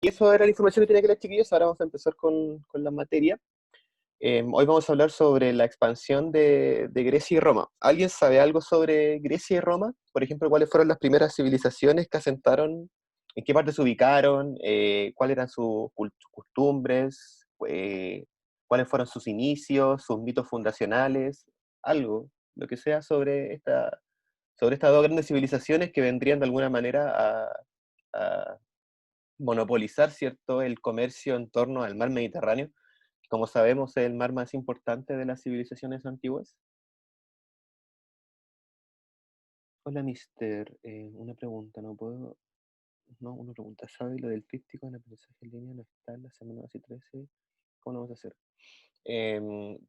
Y eso era la información que tenía que leer, chiquillos. Ahora vamos a empezar con la materia. Hoy vamos a hablar sobre la expansión de Grecia y Roma. ¿Alguien sabe algo sobre Grecia y Roma? Por ejemplo, ¿cuáles fueron las primeras civilizaciones que asentaron? ¿En qué parte se ubicaron? ¿Cuáles eran sus costumbres? ¿Cuáles fueron sus inicios, sus mitos fundacionales? Algo, lo que sea sobre estas dos grandes civilizaciones que vendrían de alguna manera a monopolizar, ¿cierto?, el comercio en torno al mar Mediterráneo, que como sabemos es el mar más importante de las civilizaciones antiguas. Hola, mister. Una pregunta, no puedo... No, una pregunta. ¿Sabe lo del tríptico en aprendizaje en línea? No está en la semana 12 y 13. ¿Cómo lo vamos a hacer?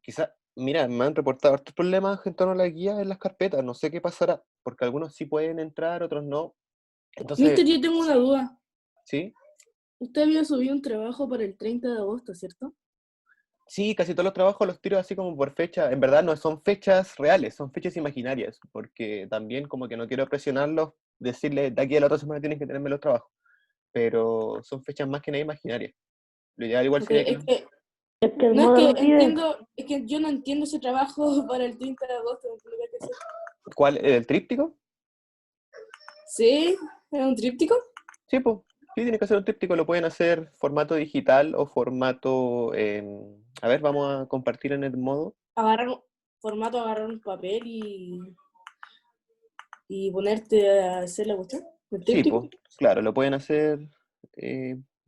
Quizá, mira, me han reportado hartos problemas en torno a la guía en las carpetas. No sé qué pasará, porque algunos sí pueden entrar, otros no. Entonces, Mister, yo tengo una duda. ¿sí? Usted había subido un trabajo para el 30 de agosto, ¿cierto? Sí, casi todos los trabajos los tiro así como por fecha. En verdad no son fechas reales, son fechas imaginarias, porque también como que no quiero presionarlos, decirles de aquí a la otra semana tienen que tenerme los trabajos, pero son fechas más que nada imaginarias. Lo ideal igual Ok, sería que... Es que el no es modo que lo pide. entiendo, es que yo no entiendo ese trabajo para el 30 de agosto, ¿me entiende qué hacer? ¿Cuál? ¿El tríptico? ¿Sí? ¿Era un tríptico? Sí, pues. Sí, tiene que hacer un tríptico, lo pueden hacer formato digital o formato... A ver, vamos a compartir en el modo. Agarrar un papel y ponerte a hacer la cuestión, el Sí, tríptico. pues, claro, lo pueden hacer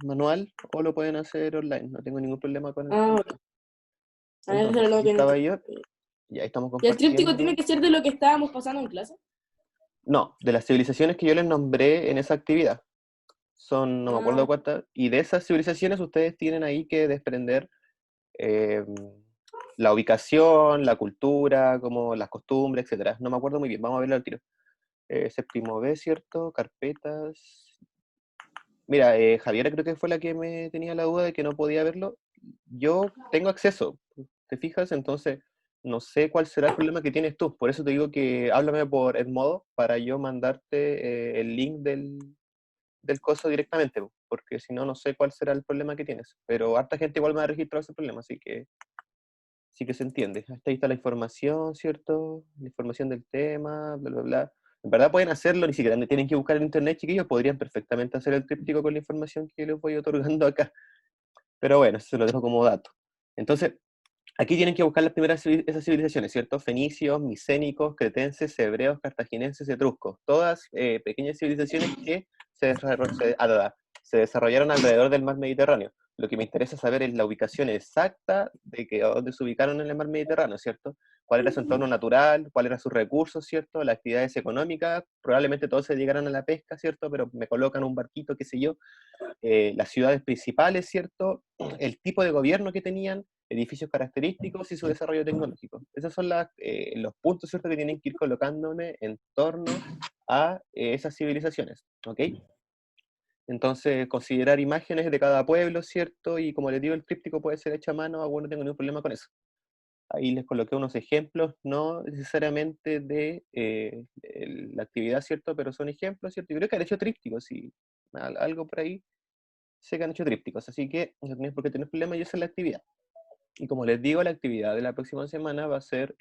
manual o lo pueden hacer online, no tengo ningún problema con Ah, con ok. eso. Eso Entonces, era lo sí, que no entiendo. caballero, ya estamos ¿Y el tríptico tiene compartiendo. que ser de lo que estábamos pasando en clase? No, de las civilizaciones que yo les nombré en esa actividad, son no me acuerdo Ah, cuántas, y de esas civilizaciones ustedes tienen ahí que desprender eh, la ubicación, la cultura, como las costumbres, etcétera. No me acuerdo muy bien, vamos a verlo al tiro. Séptimo B, ¿cierto? Carpetas. Mira, Javiera creo que fue la que me tenía la duda de que no podía verlo. Yo tengo acceso, ¿te fijas? Entonces, no sé cuál será el problema que tienes tú. Por eso te digo que háblame por Edmodo para yo mandarte el link del coso directamente, po, porque si no, no sé cuál será el problema que tienes. Pero harta gente igual me ha registrado ese problema, así que sí que se entiende. Hasta ahí está la información, ¿cierto? La información del tema, bla, bla, bla. En verdad pueden hacerlo, ni siquiera tienen que buscar en internet, chiquillos, podrían perfectamente hacer el tríptico con la información que les voy otorgando acá. Pero bueno, eso se lo dejo como dato. Entonces, aquí tienen que buscar las primeras esas civilizaciones, ¿cierto? Fenicios, micénicos, cretenses, hebreos, cartagineses, etruscos. Todas pequeñas civilizaciones que se desarrollaron alrededor del mar Mediterráneo. Lo que me interesa saber es la ubicación exacta de que, a dónde se ubicaron en el mar Mediterráneo, ¿cierto? ¿Cuál era su entorno natural? ¿Cuáles eran sus recursos, ¿cierto? Las actividades económicas. Probablemente todos se dedicaran a la pesca, ¿cierto? Pero me colocan un barquito, qué sé yo. Las ciudades principales, ¿cierto? El tipo de gobierno que tenían, edificios característicos y su desarrollo tecnológico. Esos son los puntos, ¿cierto?, que tienen que ir colocándome en torno a esas civilizaciones, ¿ok? Entonces, considerar imágenes de cada pueblo, ¿cierto? Y como les digo, el tríptico puede ser hecho a mano, no tengo ningún problema con eso. Ahí les coloqué unos ejemplos, no necesariamente de la actividad, ¿cierto? Pero son ejemplos, ¿cierto? Yo creo que han hecho trípticos, sí, algo por ahí sé que han hecho trípticos, así que no tenéis por qué tener problemas y esa es la actividad. Y como les digo, la actividad de la próxima semana va a ser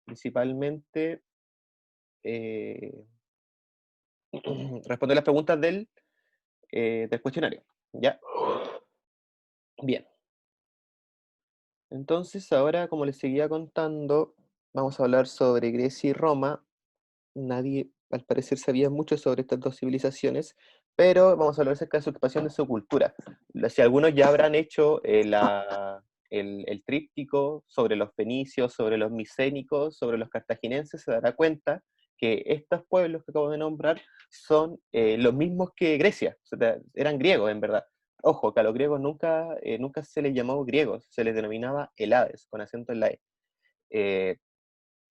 principalmente eh, responder las preguntas del cuestionario. ¿Ya? Bien. Entonces, ahora, como les seguía contando, vamos a hablar sobre Grecia y Roma. Nadie, al parecer, sabía mucho sobre estas dos civilizaciones, pero vamos a hablar acerca de su ocupación, de su cultura. Si algunos ya habrán hecho el tríptico sobre los fenicios, sobre los micénicos, sobre los cartaginenses, se dará cuenta que estos pueblos que acabo de nombrar son los mismos que Grecia, o sea, eran griegos en verdad. Ojo, que a los griegos nunca se les llamó griegos, se les denominaba Helades, con acento en la E. Eh,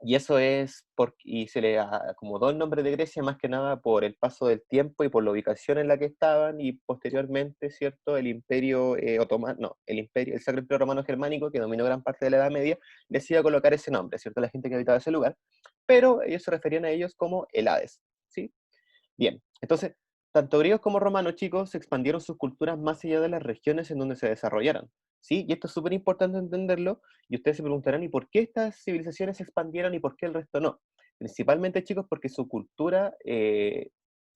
y eso es y se le acomodó el nombre de Grecia más que nada por el paso del tiempo y por la ubicación en la que estaban y posteriormente, ¿cierto? El imperio otomano, no, el Sacro Imperio Romano Germánico, que dominó gran parte de la Edad Media, decía colocar ese nombre, ¿cierto? La gente que habitaba ese lugar, pero ellos se referían a ellos como Helades, ¿sí? Bien, entonces, Tanto griegos como romanos, chicos, expandieron sus culturas más allá de las regiones en donde se desarrollaran. ¿Sí? Y esto es súper importante entenderlo, y ustedes se preguntarán, ¿y por qué estas civilizaciones se expandieron y por qué el resto no? Principalmente, chicos, porque su cultura,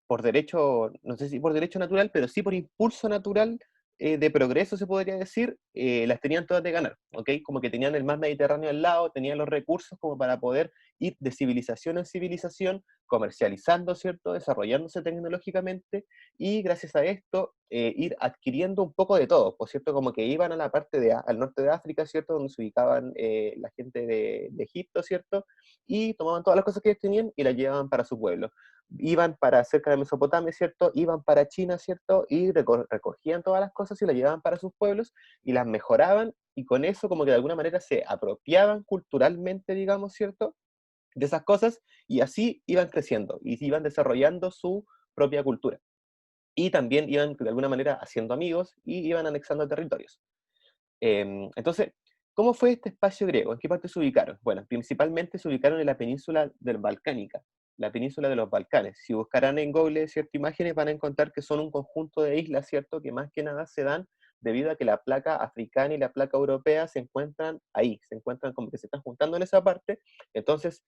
por derecho, no sé si por derecho natural, pero sí por impulso natural de progreso, se podría decir, las tenían todas de ganar, ¿ok? Como que tenían el mar Mediterráneo al lado, tenían los recursos como para poder ir de civilización en civilización, comercializando, ¿cierto? Desarrollándose tecnológicamente y gracias a esto ir adquiriendo un poco de todo, por cierto, como que iban a la parte al norte de África, ¿cierto? Donde se ubicaban la gente de Egipto, ¿cierto? Y tomaban todas las cosas que ellos tenían y las llevaban para su pueblo. Iban para cerca de Mesopotamia, ¿cierto? Iban para China, ¿cierto? Y recogían todas las cosas y las llevaban para sus pueblos y las mejoraban y con eso como que de alguna manera se apropiaban culturalmente, digamos, ¿cierto? De esas cosas y así iban creciendo y iban desarrollando su propia cultura. Y también iban de alguna manera haciendo amigos y iban anexando territorios. Entonces, ¿cómo fue este espacio griego? ¿En qué parte se ubicaron? Bueno, principalmente se ubicaron en la península del Balcánica, la península de los Balcanes. Si buscarán en Google ciertas imágenes van a encontrar que son un conjunto de islas, ¿cierto? Que más que nada se dan debido a que la placa africana y la placa europea se encuentran ahí, se encuentran como que se están juntando en esa parte. Entonces,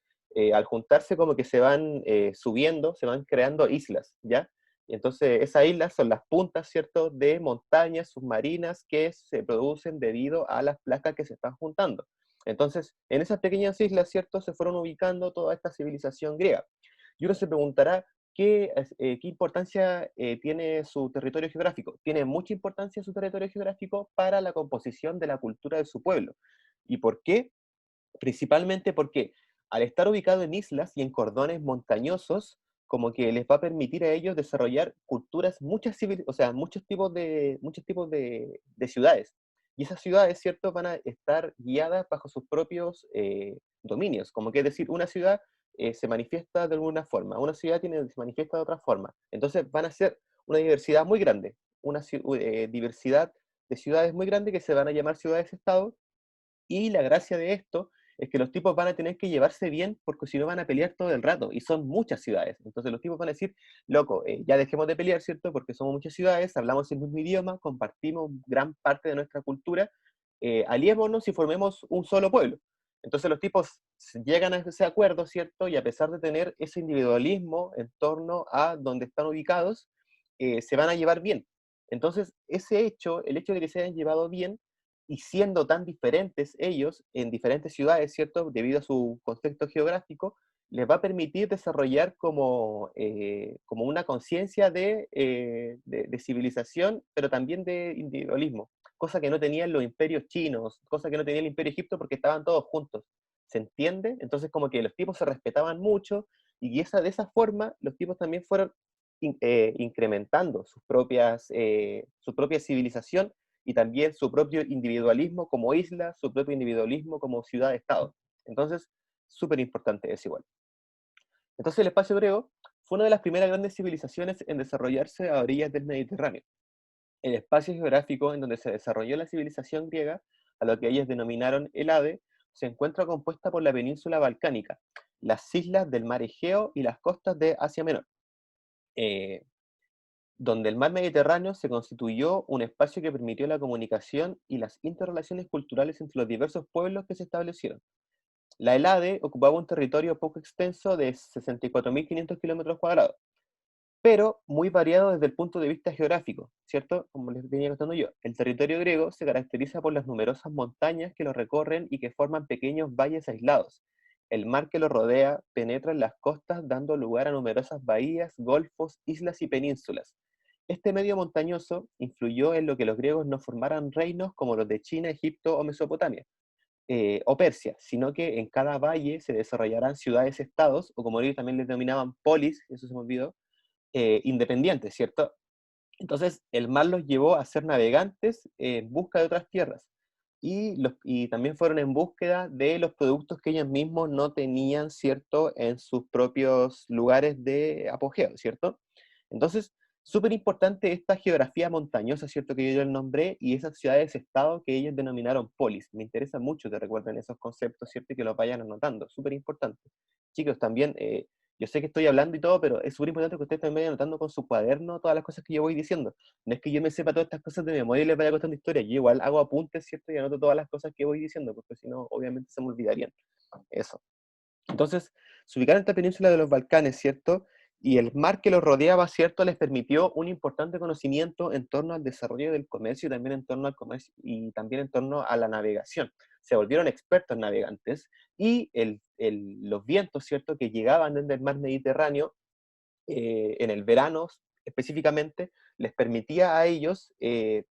al juntarse como que se van subiendo, se van creando islas, ¿ya? Y entonces esas islas son las puntas, ¿cierto?, de montañas submarinas que se producen debido a las placas que se están juntando. Entonces, en esas pequeñas islas, ¿cierto?, se fueron ubicando toda esta civilización griega. Y uno se preguntará, ¿qué importancia tiene su territorio geográfico? Tiene mucha importancia su territorio geográfico para la composición de la cultura de su pueblo. ¿Y por qué? Principalmente porque al estar ubicado en islas y en cordones montañosos, como que les va a permitir a ellos desarrollar culturas, o sea, muchos tipos de ciudades. Y esas ciudades, ¿cierto?, van a estar guiadas bajo sus propios dominios. Como que es decir, una ciudad se manifiesta de alguna forma, una ciudad se manifiesta de otra forma. Entonces van a ser una diversidad muy grande, una diversidad de ciudades muy grande que se van a llamar ciudades-estado y la gracia de esto es que los tipos van a tener que llevarse bien porque si no van a pelear todo el rato y son muchas ciudades. Entonces los tipos van a decir, loco, ya dejemos de pelear, ¿cierto? Porque somos muchas ciudades, hablamos el mismo idioma, compartimos gran parte de nuestra cultura, aliémonos y formemos un solo pueblo. Entonces los tipos llegan a ese acuerdo, ¿cierto? Y a pesar de tener ese individualismo en torno a donde están ubicados, se van a llevar bien. Entonces ese hecho, el hecho de que se hayan llevado bien, y siendo tan diferentes ellos en diferentes ciudades, ¿cierto? Debido a su contexto geográfico, les va a permitir desarrollar como una conciencia de civilización, pero también de individualismo, cosa que no tenían los imperios chinos, cosa que no tenía el imperio egipto porque estaban todos juntos. ¿Se entiende? Entonces como que los tipos se respetaban mucho y de esa forma los tipos también fueron incrementando su propia civilización y también su propio individualismo como isla, su propio individualismo como ciudad-estado. Entonces, súper importante es igual. Entonces, el espacio griego fue una de las primeras grandes civilizaciones en desarrollarse a orillas del Mediterráneo. El espacio geográfico en donde se desarrolló la civilización griega, a lo que ellos denominaron Helade, se encuentra compuesta por la península balcánica, las islas del mar Egeo y las costas de Asia Menor. Eh, donde el mar Mediterráneo se constituyó un espacio que permitió la comunicación y las interrelaciones culturales entre los diversos pueblos que se establecieron. La Helade ocupaba un territorio poco extenso de 64.500 kilómetros cuadrados, pero muy variado desde el punto de vista geográfico, ¿cierto? Como les venía contando yo, el territorio griego se caracteriza por las numerosas montañas que lo recorren y que forman pequeños valles aislados. El mar que lo rodea penetra en las costas dando lugar a numerosas bahías, golfos, islas y penínsulas. Este medio montañoso influyó en lo que los griegos no formaran reinos como los de China, Egipto o Mesopotamia, o Persia, sino que en cada valle se desarrollarán ciudades-estados, o como ellos también les denominaban polis, eso se me olvidó, independientes, ¿cierto? Entonces el mar los llevó a ser navegantes en busca de otras tierras. Y también fueron en búsqueda de los productos que ellos mismos no tenían, ¿cierto?, en sus propios lugares de apogeo, ¿cierto? Entonces, súper importante esta geografía montañosa, ¿cierto?, que yo les nombré, y esas ciudades-estado que ellos denominaron polis. Me interesa mucho que recuerden esos conceptos, ¿cierto?, y que los vayan anotando, súper importante. Chicos, también Yo sé que estoy hablando y todo, pero es súper importante que ustedes también vayan anotando con su cuaderno todas las cosas que yo voy diciendo. No es que yo me sepa todas estas cosas de memoria y les vaya contando historias. Yo igual hago apuntes, ¿cierto? Y anoto todas las cosas que voy diciendo, porque si no, obviamente se me olvidarían. Eso. Entonces, se ubicaron en esta península de los Balcanes, ¿cierto? Y el mar que los rodeaba, ¿cierto? Les permitió un importante conocimiento en torno al desarrollo del comercio y también en torno al comercio y también en torno a la navegación. Se volvieron expertos navegantes y los vientos, ¿cierto? Que llegaban desde el mar Mediterráneo en el verano específicamente, les permitía a ellos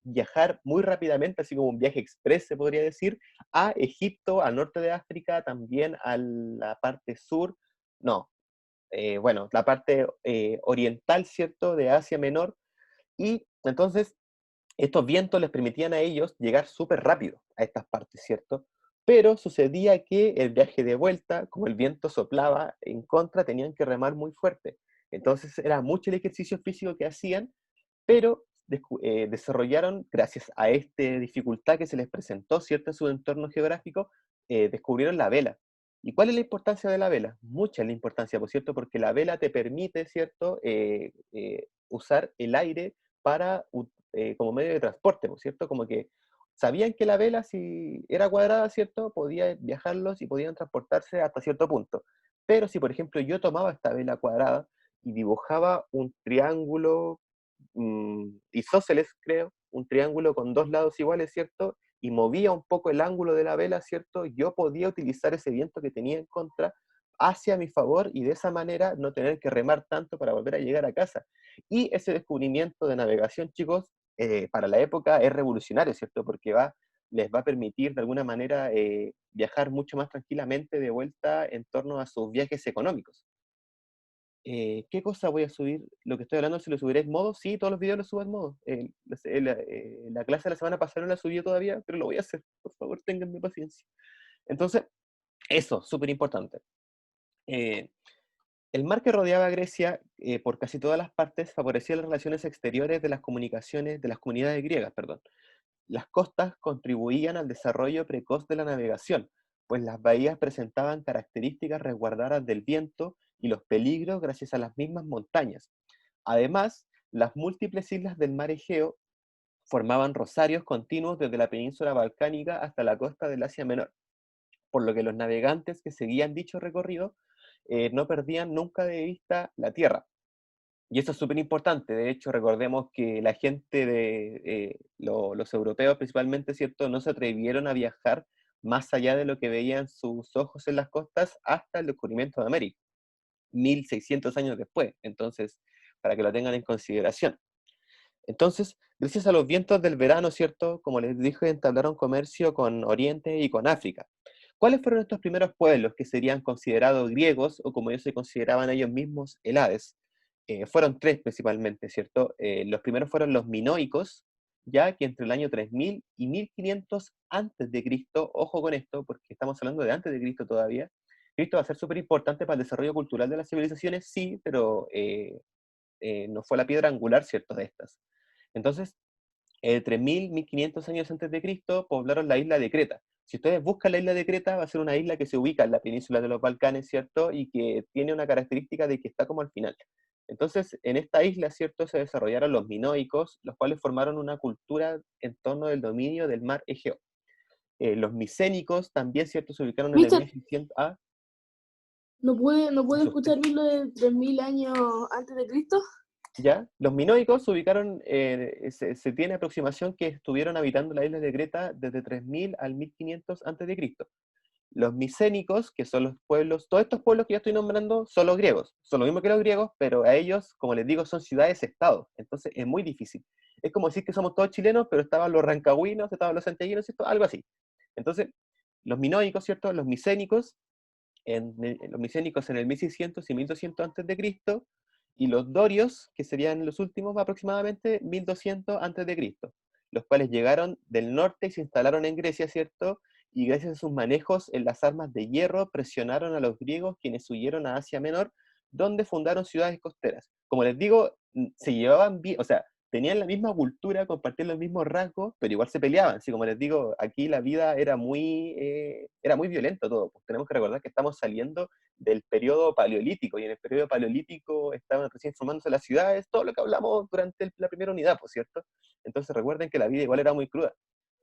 viajar muy rápidamente, así como un viaje express, se podría decir, a Egipto, al norte de África, también a la parte sur, no, bueno, la parte oriental, ¿cierto?, de Asia Menor, y entonces estos vientos les permitían a ellos llegar súper rápido a estas partes, ¿cierto? Pero sucedía que el viaje de vuelta, como el viento soplaba en contra, tenían que remar muy fuerte. Entonces era mucho el ejercicio físico que hacían, pero desarrollaron, gracias a esta dificultad que se les presentó, ¿cierto?, en su entorno geográfico, descubrieron la vela. ¿Y cuál es la importancia de la vela? Mucha es la importancia, por cierto, porque la vela te permite, ¿cierto?, usar el aire para, como medio de transporte, ¿por cierto? Como que sabían que la vela, si era cuadrada, ¿cierto?, podía viajarlos y podían transportarse hasta cierto punto. Pero si, por ejemplo, yo tomaba esta vela cuadrada y dibujaba un triángulo isósceles, creo, un triángulo con dos lados iguales, ¿cierto? Y movía un poco el ángulo de la vela, ¿cierto? Yo podía utilizar ese viento que tenía en contra hacia mi favor y de esa manera no tener que remar tanto para volver a llegar a casa. Y ese descubrimiento de navegación, chicos, para la época es revolucionario, ¿cierto? Porque les va a permitir de alguna manera viajar mucho más tranquilamente de vuelta en torno a sus viajes económicos. ¿Qué cosa voy a subir? Lo que estoy hablando, si lo subiré en modo, sí, todos los videos los subo en modo. La clase de la semana pasada no la subí todavía, pero lo voy a hacer. Por favor, ténganme paciencia. Entonces, eso, súper importante. Eh, el mar que rodeaba a Grecia por casi todas las partes favorecía las relaciones exteriores de las comunicaciones, de las comunidades griegas, perdón. Las costas contribuían al desarrollo precoz de la navegación, pues las bahías presentaban características resguardadas del viento y los peligros gracias a las mismas montañas. Además, las múltiples islas del mar Egeo formaban rosarios continuos desde la península balcánica hasta la costa del Asia Menor, por lo que los navegantes que seguían dicho recorrido no perdían nunca de vista la tierra. Y eso es súper importante. De hecho, recordemos que la gente los europeos principalmente, ¿cierto?, no se atrevieron a viajar más allá de lo que veían sus ojos en las costas hasta el descubrimiento de América, 1600 años después. Entonces, para que lo tengan en consideración. Entonces, gracias a los vientos del verano, ¿cierto?, como les dije, entablaron comercio con Oriente y con África. ¿Cuáles fueron estos primeros pueblos que serían considerados griegos o como ellos se consideraban ellos mismos, Helades? Fueron tres principalmente, ¿cierto? Los primeros fueron los minoicos, ya que entre el año 3000 y 1500 antes de Cristo, ojo con esto, porque estamos hablando de antes de Cristo todavía, Cristo va a ser súper importante para el desarrollo cultural de las civilizaciones, sí, pero no fue la piedra angular, ¿cierto?, de estas. Entonces, entre 1000 1500 años antes de Cristo, poblaron la isla de Creta. Si ustedes buscan la isla de Creta, va a ser una isla que se ubica en la península de los Balcanes, ¿cierto? Y que tiene una característica de que está como al final. Entonces, en esta isla, ¿cierto?, se desarrollaron los minoicos, los cuales formaron una cultura en torno del dominio del mar Egeo. Los micénicos también, ¿cierto?, se ubicaron en el Mister, 1600. Ah, no me puede asusté. escuchar bien lo de 3000 años antes de Cristo? ¿Ya? Los minoicos se ubicaron, se tiene aproximación que estuvieron habitando la isla de Creta desde 3000 al 1500 antes de Cristo. Los micénicos, que son los pueblos, todos estos pueblos que ya estoy nombrando son los griegos, son lo mismo que los griegos, pero a ellos, como les digo, son ciudades-estados, entonces es muy difícil. Es como decir que somos todos chilenos, pero estaban los rancagüinos, estaban los santiaguinos, ¿cierto? Algo así. Entonces, los minoicos, ¿cierto? Los micénicos los micénicos en el 1600 y 1200 antes de Cristo, y los dorios, que serían los últimos aproximadamente 1200 antes de Cristo, los cuales llegaron del norte y se instalaron en Grecia, ¿cierto? Y gracias a sus manejos en las armas de hierro presionaron a los griegos quienes huyeron a Asia Menor, donde fundaron ciudades costeras. Como les digo, se llevaban bien, o sea, tenían la misma cultura, compartían los mismos rasgos, pero igual se peleaban. Así como les digo, aquí la vida era muy violento todo. Pues tenemos que recordar que estamos saliendo del periodo paleolítico, y en el periodo paleolítico estaban recién formándose las ciudades, todo lo que hablamos durante la primera unidad, por cierto. Entonces recuerden que la vida igual era muy cruda,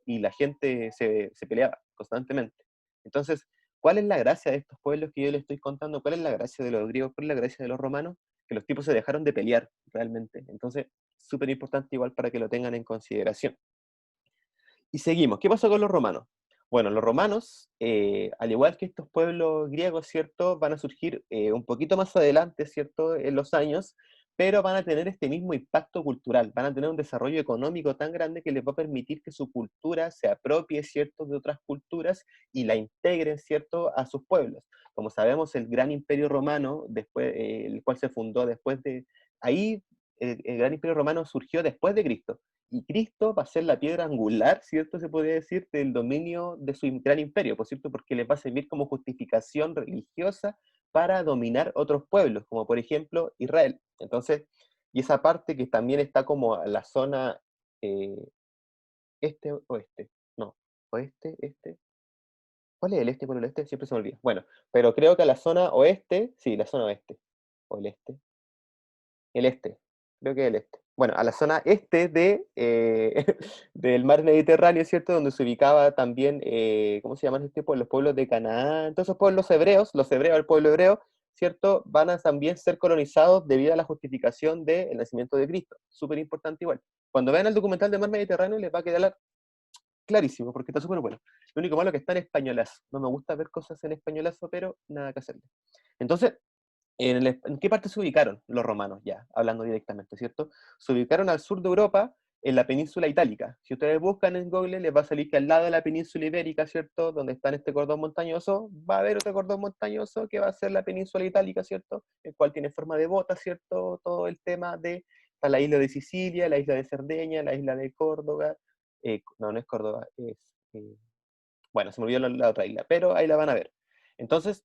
y la gente se peleaba constantemente. Entonces, ¿cuál es la gracia de estos pueblos que yo les estoy contando? ¿Cuál es la gracia de los griegos? ¿Cuál es la gracia de los romanos? Que los tipos se dejaron de pelear realmente. Entonces, súper importante igual para que lo tengan en consideración. Y seguimos. ¿Qué pasó con los romanos? Bueno, los romanos, al igual que estos pueblos griegos, ¿cierto? Van a surgir un poquito más adelante, ¿cierto? En los años, pero van a tener este mismo impacto cultural, van a tener un desarrollo económico tan grande que les va a permitir que su cultura se apropie, ¿cierto? De otras culturas y la integren, ¿cierto? A sus pueblos. Como sabemos, el gran imperio romano, después, el cual se fundó después de... Ahí, el gran imperio romano surgió después de Cristo, y Cristo va a ser la piedra angular, ¿cierto? Se podría decir, del dominio de su gran imperio, por cierto, porque les va a servir como justificación religiosa para dominar otros pueblos, como por ejemplo Israel. Entonces, y esa parte que también está como a la zona eh, este-oeste, no, oeste-este. ¿Cuál es el este por el oeste? Siempre se me olvida. Bueno, pero creo que a la zona oeste, sí, la zona oeste, o el este, creo que el este. Bueno, a la zona este del mar Mediterráneo, ¿cierto? Donde se ubicaba también, ¿cómo se llaman este pueblo? Los pueblos de Canaán, todos esos pueblos hebreos, los hebreos, el pueblo hebreo, ¿cierto? Van a también ser colonizados debido a la justificación del nacimiento de Cristo. Súper importante igual. Cuando vean el documental del mar Mediterráneo les va a quedar clarísimo, porque está súper bueno. Lo único malo es que está en españolazo. No me gusta ver cosas en españolazo, pero nada que hacerle. Entonces, ¿en qué parte se ubicaron los romanos ya? Hablando directamente, ¿cierto? Se ubicaron al sur de Europa, en la península itálica. Si ustedes buscan en Google, les va a salir que al lado de la península ibérica, ¿cierto? Donde está este cordón montañoso, va a haber otro cordón montañoso que va a ser la península itálica, ¿cierto? El cual tiene forma de bota, ¿cierto? Todo el tema de está la isla de Sicilia, la isla de Cerdeña, la isla de Córdoba. No, no es Córdoba, es... eh, bueno, se me olvidó la otra isla, pero ahí la van a ver. Entonces,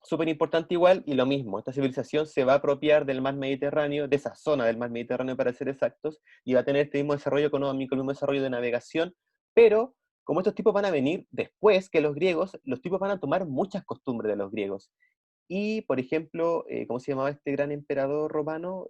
súper importante igual, y lo mismo, esta civilización se va a apropiar del mar Mediterráneo, de esa zona del mar Mediterráneo para ser exactos, y va a tener este mismo desarrollo económico, el mismo desarrollo de navegación, pero como estos tipos van a venir después que los griegos, los tipos van a tomar muchas costumbres de los griegos. Y, por ejemplo, ¿cómo se llamaba este gran emperador romano?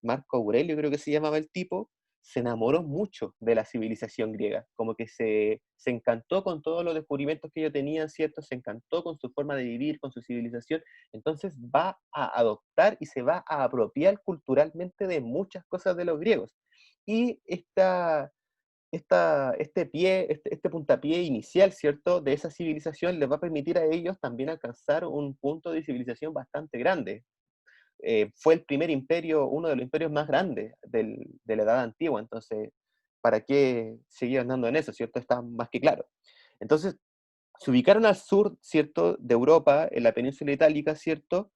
Marco Aurelio creo que se llamaba el tipo, se enamoró mucho de la civilización griega, como que se encantó con todos los descubrimientos que ellos tenían, ¿cierto? Se encantó con su forma de vivir, con su civilización, entonces va a adoptar y se va a apropiar culturalmente de muchas cosas de los griegos. Y este puntapié inicial, ¿cierto?, de esa civilización les va a permitir a ellos también alcanzar un punto de civilización bastante grande. Fue el primer imperio, uno de los imperios más grandes de la Edad Antigua, entonces, ¿para qué seguir andando en eso, cierto? Está más que claro. Entonces, se ubicaron al sur, ¿cierto?, de Europa, en la península itálica, ¿cierto?,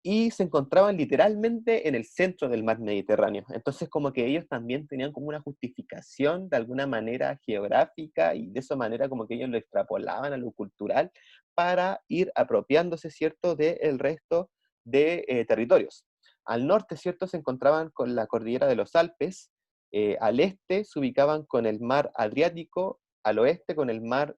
y se encontraban literalmente en el centro del mar Mediterráneo. Entonces, como que ellos también tenían como una justificación de alguna manera geográfica, y de esa manera como que ellos lo extrapolaban a lo cultural para ir apropiándose, ¿cierto?, del resto de territorios. Al norte, ¿cierto?, se encontraban con la cordillera de los Alpes, al este se ubicaban con el mar Adriático, al oeste con el mar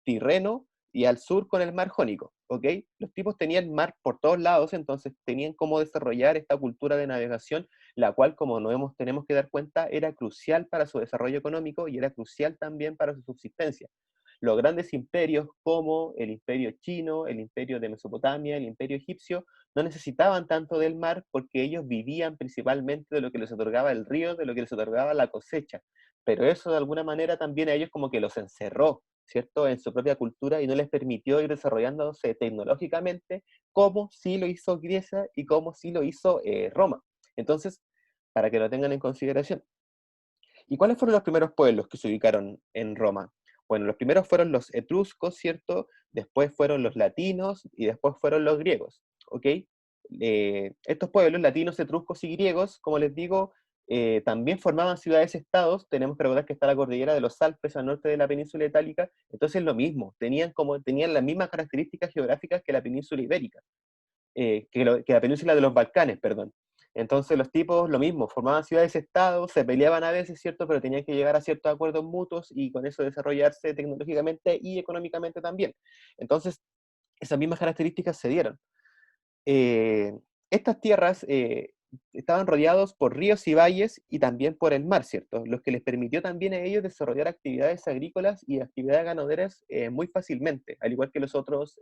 Tirreno, y al sur con el mar Jónico, ¿ok? Los tipos tenían mar por todos lados, entonces tenían cómo desarrollar esta cultura de navegación, la cual, como tenemos que dar cuenta, era crucial para su desarrollo económico y era crucial también para su subsistencia. Los grandes imperios como el imperio chino, el imperio de Mesopotamia, el imperio egipcio, no necesitaban tanto del mar porque ellos vivían principalmente de lo que les otorgaba el río, de lo que les otorgaba la cosecha. Pero eso de alguna manera también a ellos como que los encerró, ¿cierto?, en su propia cultura, y no les permitió ir desarrollándose tecnológicamente como sí lo hizo Grecia y como sí lo hizo Roma. Entonces, para que lo tengan en consideración. ¿Y cuáles fueron los primeros pueblos que se ubicaron en Roma? Bueno, los primeros fueron los etruscos, ¿cierto? Después fueron los latinos y después fueron los griegos, ¿ok? Estos pueblos, latinos, etruscos y griegos, como les digo, también formaban ciudades-estados. Tenemos que recordar que está la cordillera de los Alpes al norte de la península itálica, entonces lo mismo, tenían las mismas características geográficas que la península ibérica, que la península de los Balcanes, perdón. Entonces los tipos, lo mismo, formaban ciudades-estados, se peleaban a veces, ¿cierto? Pero tenían que llegar a ciertos acuerdos mutuos y con eso desarrollarse tecnológicamente y económicamente también. Entonces, esas mismas características se dieron. Eh, Estas tierras estaban rodeados por ríos y valles y también por el mar, ¿cierto? Lo que les permitió también a ellos desarrollar actividades agrícolas y actividades ganaderas muy fácilmente, al igual que los otros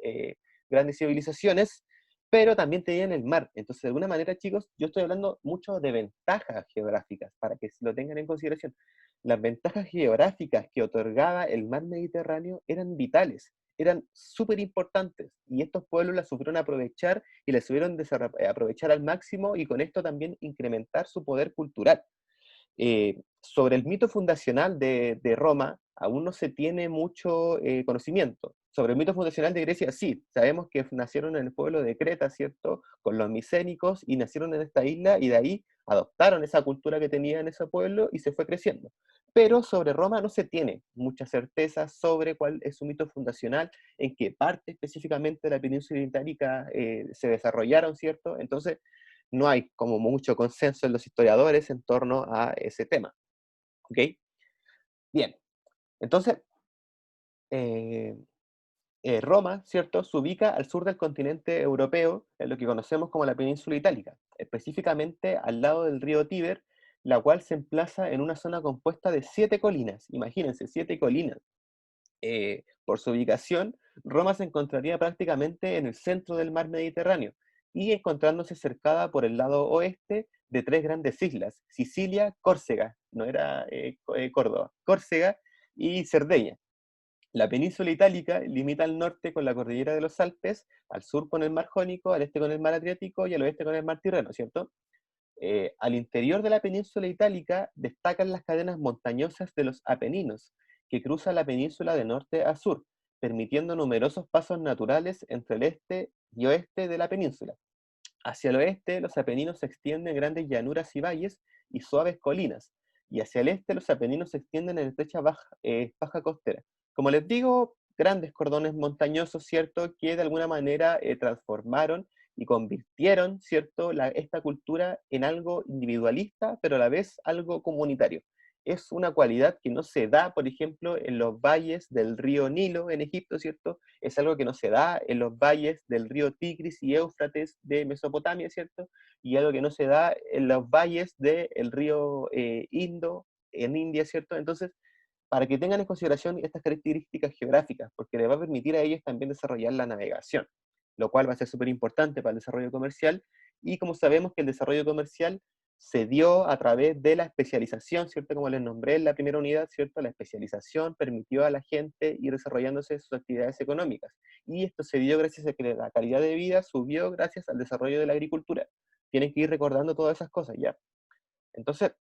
grandes civilizaciones, pero también tenían el mar. Entonces, de alguna manera, chicos, yo estoy hablando mucho de ventajas geográficas, para que lo tengan en consideración. Las ventajas geográficas que otorgaba el mar Mediterráneo eran vitales, eran súper importantes, y estos pueblos las supieron aprovechar y las supieron aprovechar al máximo, y con esto también incrementar su poder cultural. Sobre el mito fundacional de Roma, aún no se tiene mucho conocimiento. Sobre el mito fundacional de Grecia, sí, sabemos que nacieron en el pueblo de Creta, ¿cierto? Con los micénicos, y nacieron en esta isla, y de ahí adoptaron esa cultura que tenían en ese pueblo, y se fue creciendo. Pero sobre Roma no se tiene mucha certeza sobre cuál es su mito fundacional, en qué parte específicamente de la península itálica se desarrollaron, ¿cierto? Entonces, no hay como mucho consenso en los historiadores en torno a ese tema. ¿Ok? Bien, entonces, eh, Roma, ¿cierto?, se ubica al sur del continente europeo, en lo que conocemos como la península itálica, específicamente al lado del río Tíber, la cual se emplaza en una zona compuesta de 7 colinas. Imagínense, 7 colinas. Por su ubicación, Roma se encontraría prácticamente en el centro del mar Mediterráneo y encontrándose cercada por el lado oeste de 3 grandes islas: Sicilia, Córcega, no era Córdoba, Córcega y Cerdeña. La península itálica limita al norte con la cordillera de los Alpes, al sur con el mar Jónico, al este con el mar Adriático y al oeste con el mar Tirreno, ¿cierto? Al interior de la península itálica destacan las cadenas montañosas de los Apeninos, que cruzan la península de norte a sur, permitiendo numerosos pasos naturales entre el este y oeste de la península. Hacia el oeste, los Apeninos se extienden en grandes llanuras y valles y suaves colinas, y hacia el este los Apeninos se extienden en estrecha baja costera. Como les digo, grandes cordones montañosos, ¿cierto?, que de alguna manera transformaron y convirtieron, ¿cierto?, esta cultura en algo individualista, pero a la vez algo comunitario. Es una cualidad que no se da, por ejemplo, en los valles del río Nilo en Egipto, ¿cierto? Es algo que no se da en los valles del río Tigris y Éufrates de Mesopotamia, ¿cierto? Y algo que no se da en los valles del río Indo en India, ¿cierto? Entonces, para que tengan en consideración estas características geográficas, porque les va a permitir a ellos también desarrollar la navegación, lo cual va a ser súper importante para el desarrollo comercial, y como sabemos que el desarrollo comercial se dio a través de la especialización, ¿cierto? Como les nombré en la primera unidad, ¿cierto? La especialización permitió a la gente ir desarrollándose sus actividades económicas, y esto se dio gracias a que la calidad de vida subió gracias al desarrollo de la agricultura. Tienen que ir recordando todas esas cosas, ¿ya? Entonces,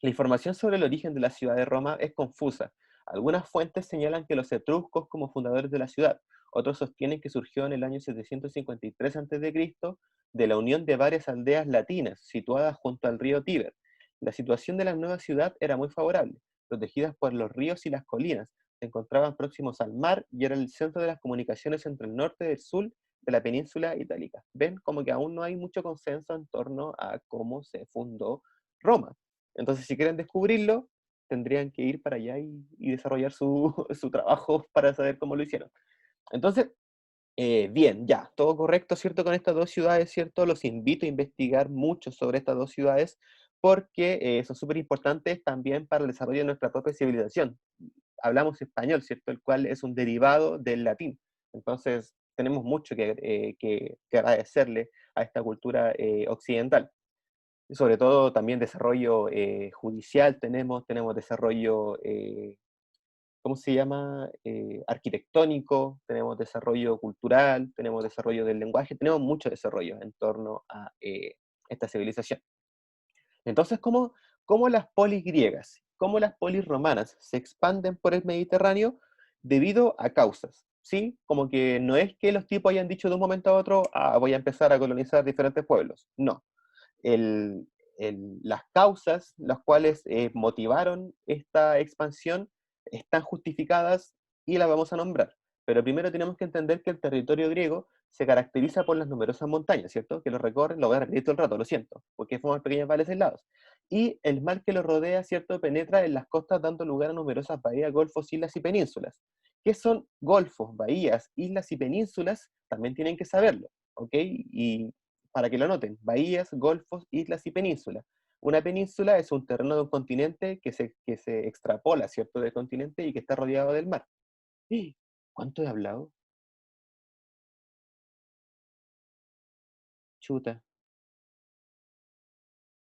la información sobre el origen de la ciudad de Roma es confusa. Algunas fuentes señalan que los etruscos como fundadores de la ciudad, otros sostienen que surgió en el año 753 a.C. de la unión de varias aldeas latinas situadas junto al río Tíber. La situación de la nueva ciudad era muy favorable, protegidas por los ríos y las colinas, se encontraban próximos al mar y era el centro de las comunicaciones entre el norte y el sur de la península itálica. Ven como que aún no hay mucho consenso en torno a cómo se fundó Roma. Entonces, si quieren descubrirlo, tendrían que ir para allá y desarrollar su, su trabajo para saber cómo lo hicieron. Entonces, bien, ya, todo correcto, ¿cierto? Con estas 2 ciudades, ¿cierto? Los invito a investigar mucho sobre estas 2 ciudades porque son súper importantes también para el desarrollo de nuestra propia civilización. Hablamos español, ¿cierto? El cual es un derivado del latín. Entonces, tenemos mucho que agradecerle a esta cultura occidental. Sobre todo también desarrollo judicial tenemos desarrollo, ¿cómo se llama? Arquitectónico, tenemos desarrollo cultural, tenemos desarrollo del lenguaje, tenemos mucho desarrollo en torno a esta civilización. Entonces, ¿cómo las polis griegas, cómo las polis romanas se expanden por el Mediterráneo? Debido a causas, ¿sí? Como que no es que los tipos hayan dicho de un momento a otro, ah, voy a empezar a colonizar diferentes pueblos. No, el- las causas las cuales motivaron esta expansión están justificadas y las vamos a nombrar. Pero primero tenemos que entender que el territorio griego se caracteriza por las numerosas montañas, ¿cierto? Que lo recorren, lo voy a repetir todo el rato, lo siento, porque forman pequeños valles aislados. Y el mar que lo rodea, ¿cierto? Penetra en las costas dando lugar a numerosas bahías, golfos, islas y penínsulas. ¿Qué son golfos, bahías, islas y penínsulas? También tienen que saberlo, ¿ok? Y para que lo noten, bahías, golfos, islas y penínsulas. Una península es un terreno de un continente que se extrapola, ¿cierto?, del continente y que está rodeado del mar. ¡Ah! ¿Cuánto he hablado? Chuta.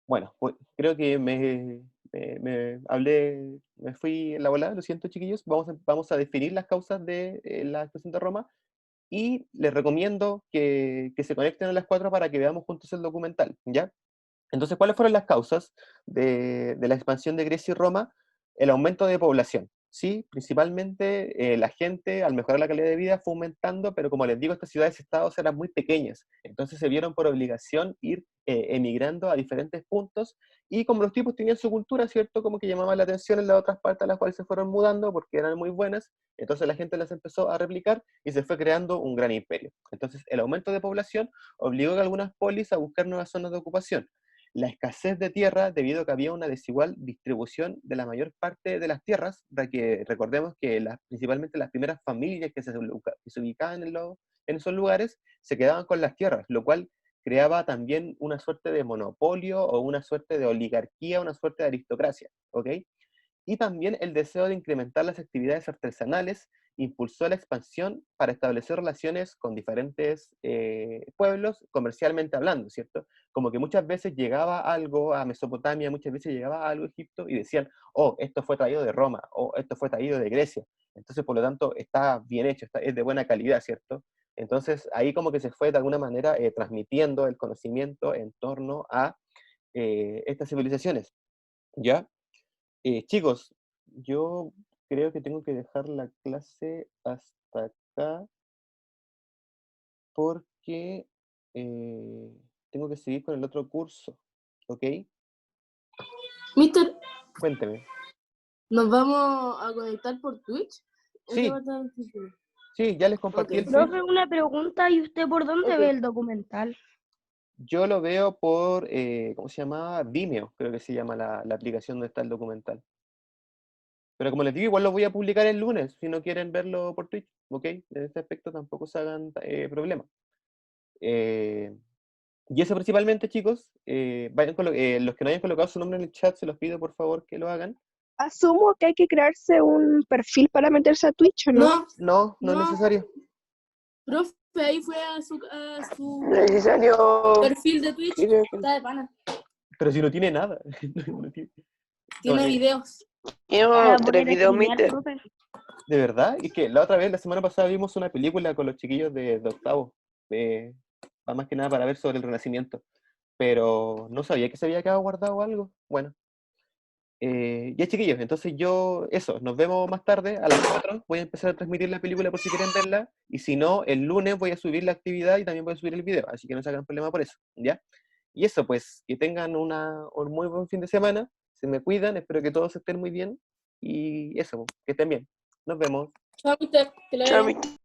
Bueno, pues, creo que me hablé, me fui en la volada, lo siento, chiquillos. Vamos a definir las causas de la explosión de Roma y les recomiendo que se conecten a las 4 para que veamos juntos el documental, ¿ya? Entonces, ¿cuáles fueron las causas de la expansión de Grecia y Roma? El aumento de población, ¿sí? Principalmente la gente, al mejorar la calidad de vida, fue aumentando, pero como les digo, estas ciudades-estados eran muy pequeñas, entonces se vieron por obligación ir emigrando a diferentes puntos, y como los tipos tenían su cultura, ¿cierto? Como que llamaban la atención en las otras partes a las cuales se fueron mudando, porque eran muy buenas, entonces la gente las empezó a replicar, y se fue creando un gran imperio. Entonces, el aumento de población obligó a algunas polis a buscar nuevas zonas de ocupación. La escasez de tierra debido a que había una desigual distribución de la mayor parte de las tierras, para que recordemos que principalmente las primeras familias que se ubicaban en esos lugares se quedaban con las tierras, lo cual creaba también una suerte de monopolio o una suerte de oligarquía, una suerte de aristocracia, ¿ok? Y también el deseo de incrementar las actividades artesanales impulsó la expansión para establecer relaciones con diferentes pueblos, comercialmente hablando, ¿cierto? Como que muchas veces llegaba algo a Mesopotamia, muchas veces llegaba algo a Egipto y decían, oh, esto fue traído de Roma, o esto fue traído de Grecia. Entonces, por lo tanto, está bien hecho, es de buena calidad, ¿cierto? Entonces, ahí como que se fue de alguna manera transmitiendo el conocimiento en torno a estas civilizaciones, ¿ya? Chicos, yo creo que tengo que dejar la clase hasta acá porque tengo que seguir con el otro curso, ¿ok? Mister, Cuénteme. ¿nos vamos a conectar por Twitch? Eso va Sí, a estar difícil. sí, ya les Ok. compartí el Twitch. Profe, una pregunta, ¿y usted por dónde Ok. ve el documental? Yo lo veo por, ¿cómo se llama? Vimeo, creo que se llama la aplicación donde está el documental. Pero como les digo, igual lo voy a publicar el lunes, si no quieren verlo por Twitch, ¿ok? En este aspecto tampoco se hagan problema. Eh, Y eso principalmente, chicos, los que no hayan colocado su nombre en el chat, se los pido por favor que lo hagan. Asumo que hay que crearse un perfil para meterse a Twitch, ¿o no? No, No, no es no, necesario. profe, ahí fue a su Necesario. perfil de Twitch. Creo que Está de pana. Pero si no tiene nada. No tiene- Tiene no, videos. Llevo Para 3 poder videos, streamear, mister. profe. de verdad, es que la otra vez, la semana pasada, vimos una película con los chiquillos de octavo. Más que nada para ver sobre el Renacimiento. Pero no sabía que se había quedado guardado algo. Bueno. Ya chiquillos, entonces nos vemos más tarde a las 4, voy a empezar a transmitir la película por si quieren verla, y si no, el lunes voy a subir la actividad y también voy a subir el video, así que no se hagan problema por eso, ¿ya? Y eso, pues, que tengan un muy buen fin de semana, se me cuidan, espero que todos estén muy bien, y eso, que estén bien. Nos vemos. Chao, mister. Que le vaya Chao, bien. mister.